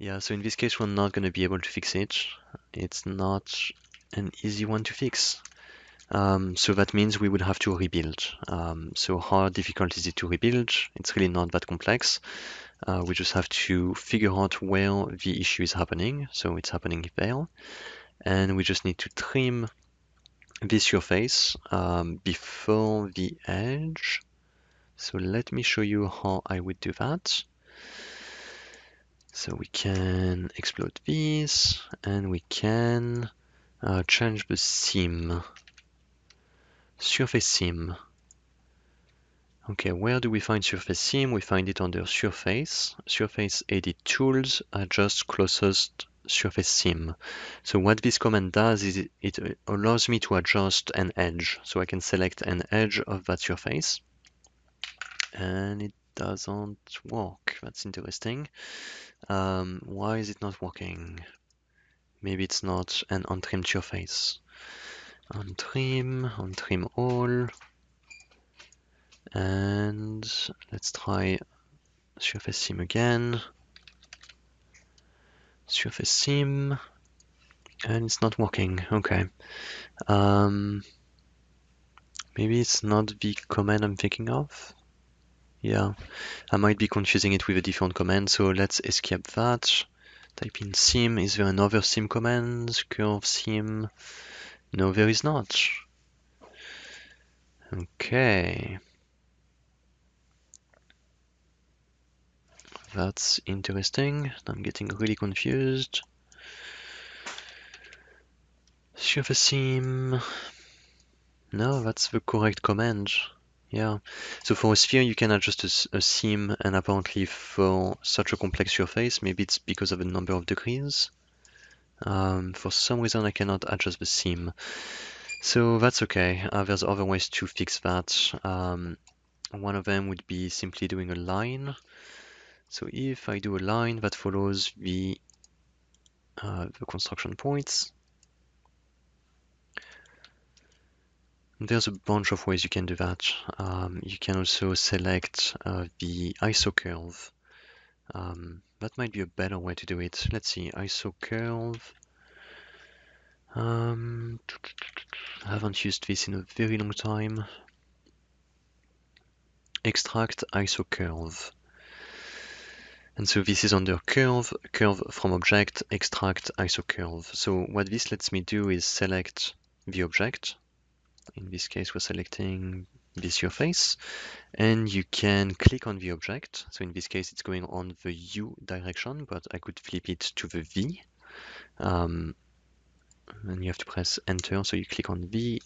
Yeah, so in this case, we're not going to be able to fix it. It's not an easy one to fix. So that means we would have to rebuild. So how difficult is it to rebuild? It's really not that complex. We just have to figure out where the issue is happening. So it's happening there. And we just need to trim this surface before the edge. So let me show you how I would do that. So we can explode this, and we can change the seam, surface seam. Okay, where do we find surface seam? We find it under surface, surface edit tools, adjust closest surface seam. So what this command does is it allows me to adjust an edge. So I can select an edge of that surface, and it doesn't work. That's interesting. Why is it not working? Maybe it's not an untrimmed surface. Untrim all. And let's try surface seam again. Surface seam. And it's not working. Okay. Maybe it's not the command I'm thinking of. Yeah, I might be confusing it with a different command, so let's escape that. Type in seam. Is there another seam command? Curve seam. No, there is not. Okay. That's interesting. I'm getting really confused. Surface seam. No, that's the correct command. Yeah. So for a sphere, you can adjust a seam, and apparently for such a complex surface, maybe it's because of the number of degrees. For some reason, I cannot adjust the seam. So that's okay. There's other ways to fix that. One of them would be simply doing a line. So if I do a line that follows the construction points, there's a bunch of ways you can do that. You can also select the ISO curve. That might be a better way to do it. Let's see, ISO curve. I haven't used this in a very long time. Extract ISO curve. And so this is under curve, curve from object, extract ISO curve. So what this lets me do is select the object. In this case, we're selecting this surface, and you can click on the object. So in this case, it's going on the U direction, but I could flip it to the V. And you have to press enter, so you click on V,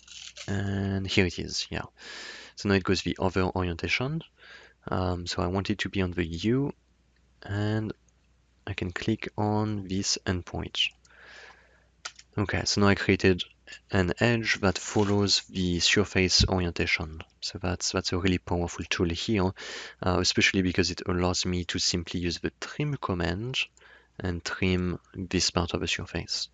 and here it is, yeah. So now it goes the other orientation. So I want it to be on the U, and I can click on this endpoint. Okay, so now I created an edge that follows the surface orientation. So that's a really powerful tool here, especially because it allows me to simply use the trim command and trim this part of the surface.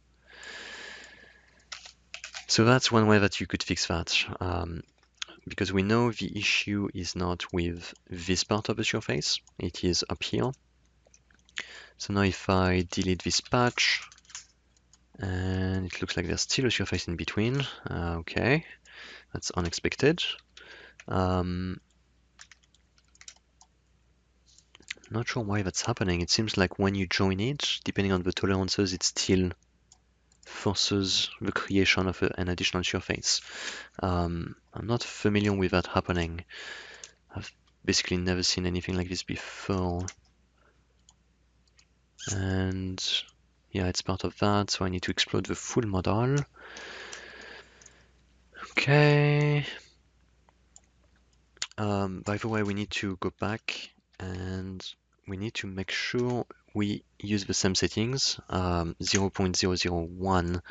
So that's one way that you could fix that, because we know the issue is not with this part of the surface, it is up here. So now if I delete this patch, and it looks like there's still a surface in between. Okay, that's unexpected. Not sure why that's happening. It seems like when you join it, depending on the tolerances, it still forces the creation of an additional surface. I'm not familiar with that happening. I've basically never seen anything like this before. And yeah, it's part of that, so I need to explode the full model. Okay. By the way, we need to go back and we need to make sure we use the same settings, 0.001.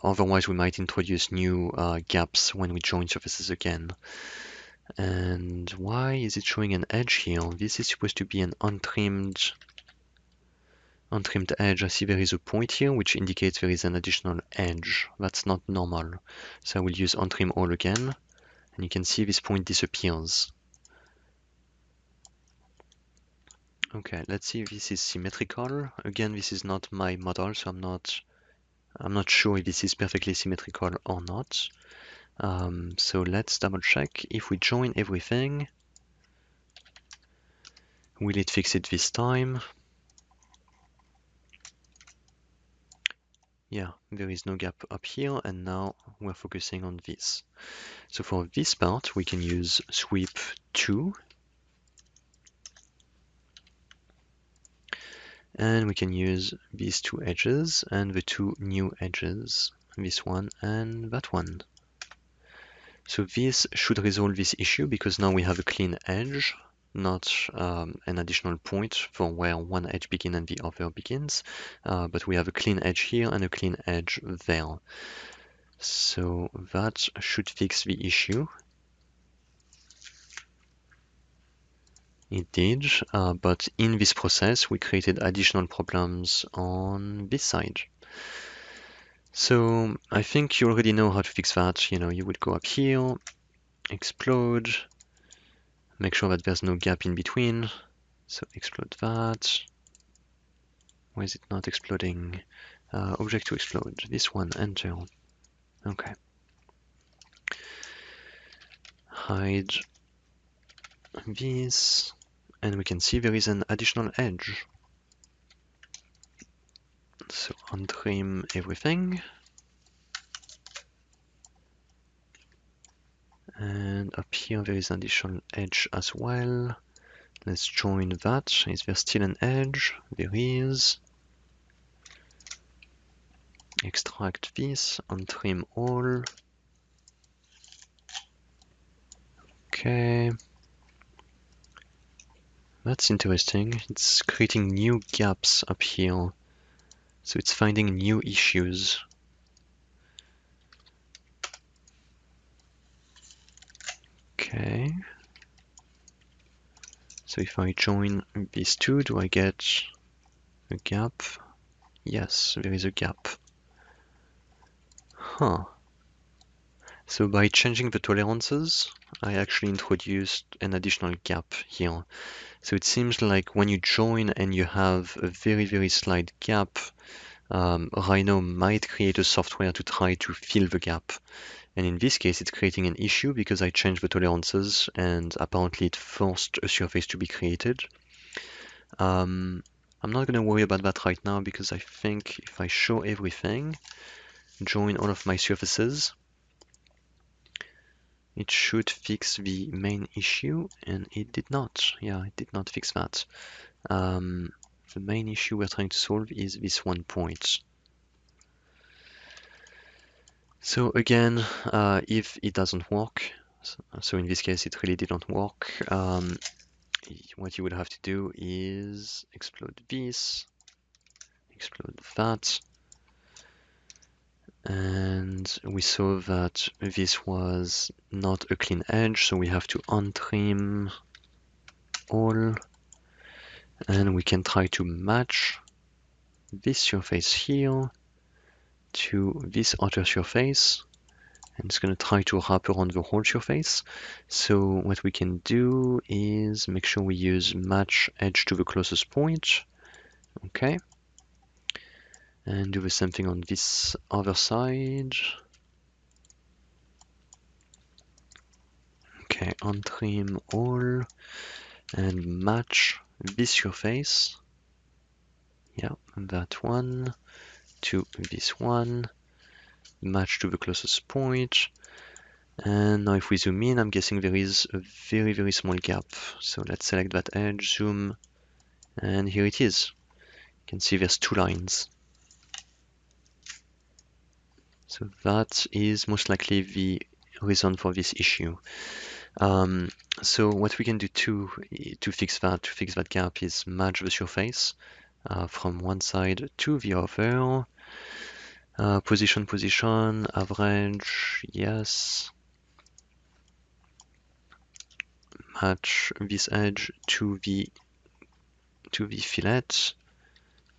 Otherwise, we might introduce new gaps when we join surfaces again. And why is it showing an edge here? This is supposed to be an untrimmed edge. I see there is a point here which indicates there is an additional edge. That's not normal. So I will use untrim all again, and you can see this point disappears. Okay, let's see if this is symmetrical. Again, this is not my model, so I'm not sure if this is perfectly symmetrical or not. So let's double check. If we join everything, will it fix it this time? Yeah, there is no gap up here, and now we're focusing on this. So for this part, we can use sweep 2, and we can use these two edges and the two new edges, this one and that one. So this should resolve this issue because now we have a clean edge, not an additional point for where one edge begins and the other begins, but we have a clean edge here and a clean edge there. So that should fix the issue. It did, but in this process we created additional problems on this side. So I think you already know how to fix that. You would go up here, explode, make sure that there's no gap in between. So explode that. Why is it not exploding? Object to explode. This one, enter. Okay. Hide this, and we can see there is an additional edge. So untrim everything. And up here there is an additional edge as well. Let's join that. Is there still an edge? There is. Extract this, untrim all. Okay. That's interesting. It's creating new gaps up here. So it's finding new issues. Okay. So if I join these two, do I get a gap? Yes, there is a gap. Huh. So by changing the tolerances, I actually introduced an additional gap here. So it seems like when you join and you have a very, very slight gap, Rhino might create a software to try to fill the gap. And in this case, it's creating an issue because I changed the tolerances and apparently it forced a surface to be created. I'm not going to worry about that right now because I think if I show everything, join all of my surfaces, it should fix the main issue, and it did not. Yeah, it did not fix that. The main issue we're trying to solve is this one point. So again, if it doesn't work, so in this case it really didn't work, what you would have to do is explode this, explode that, and we saw that this was not a clean edge, so we have to untrim all, and we can try to match this surface here to this outer surface, and it's going to try to wrap around the whole surface. So what we can do is make sure we use match edge to the closest point. Okay. And do the same thing on this other side. Okay, untrim all and match this surface. Yeah, that one to this one. Match to the closest point. And now if we zoom in, I'm guessing there is a very, very small gap. So let's select that edge, zoom, and here it is. You can see there's two lines. So that is most likely the reason for this issue. So what we can do to fix that gap is match the surface from one side to the other. Position, average, yes. Match this edge to the fillet.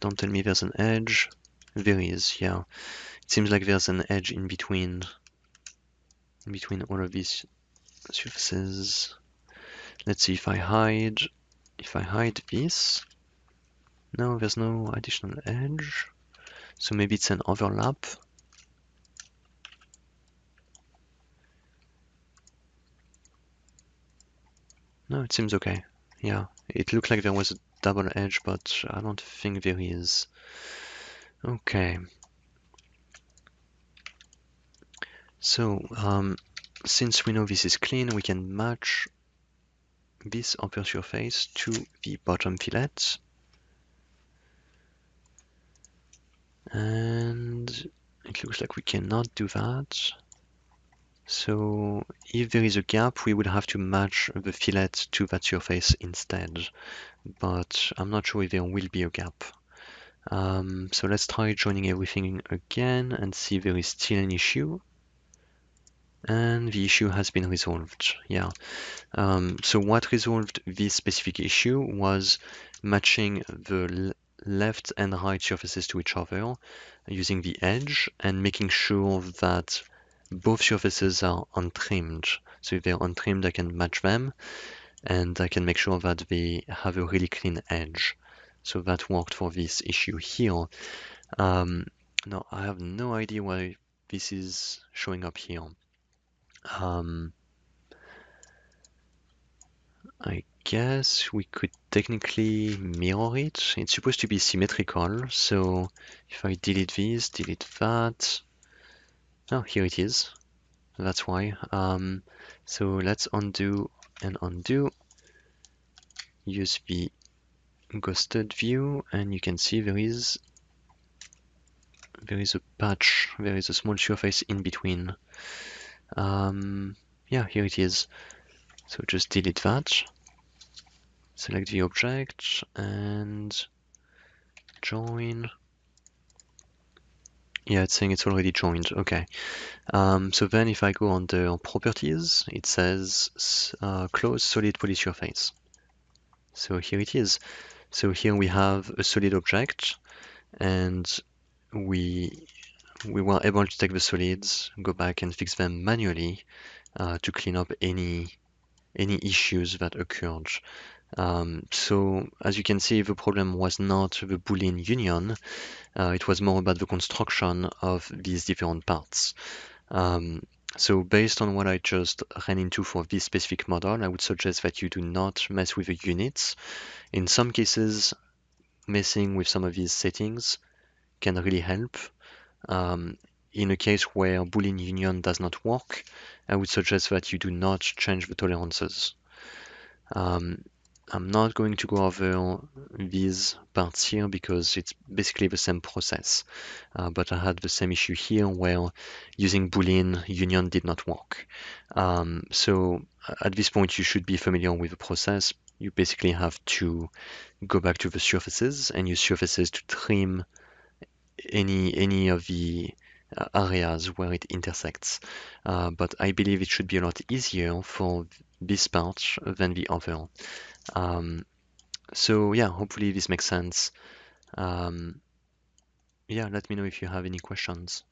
Don't tell me there's an edge. There is, yeah. It seems like there's an edge in between all of these surfaces. Let's see if I hide. if I hide this, no, there's no additional edge. So maybe it's an overlap. No, it seems okay. Yeah, it looked like there was a double edge, but I don't think there is. Okay. So, since we know this is clean, we can match this upper surface to the bottom fillet. And it looks like we cannot do that. So if there is a gap, we would have to match the fillet to that surface instead. But I'm not sure if there will be a gap. So let's try joining everything again and see if there is still an issue. And the issue has been resolved. Yeah. So what resolved this specific issue was matching the left and right surfaces to each other using the edge and making sure that both surfaces are untrimmed. So if they're untrimmed, I can match them and I can make sure that they have a really clean edge. So that worked for this issue here. Now I have no idea why this is showing up here. I guess we could technically mirror it. It's supposed to be symmetrical, so if I delete this, delete that. Oh, here it is. That's why. So let's undo and undo. Use the ghosted view, and you can see there is a patch, there is a small surface in between. Yeah, here it is. So just delete that. Select the object and join. Yeah, it's saying it's already joined. Okay. So then if I go under properties, it says close solid polysurface. So here it is. So here we have a solid object, and we were able to take the solids, go back and fix them manually to clean up any issues that occurred. So as you can see, the problem was not the Boolean union, it was more about the construction of these different parts. So based on what I just ran into for this specific model, I would suggest that you do not mess with the units. In some cases, messing with some of these settings can really help. In a case where Boolean union does not work, I would suggest that you do not change the tolerances. I'm not going to go over these parts here because it's basically the same process. But I had the same issue here where using Boolean union did not work. So at this point, you should be familiar with the process. You basically have to go back to the surfaces and use surfaces to trim any of the areas where it intersects. But I believe it should be a lot easier for this part than the other. So yeah, hopefully this makes sense. Yeah, let me know if you have any questions.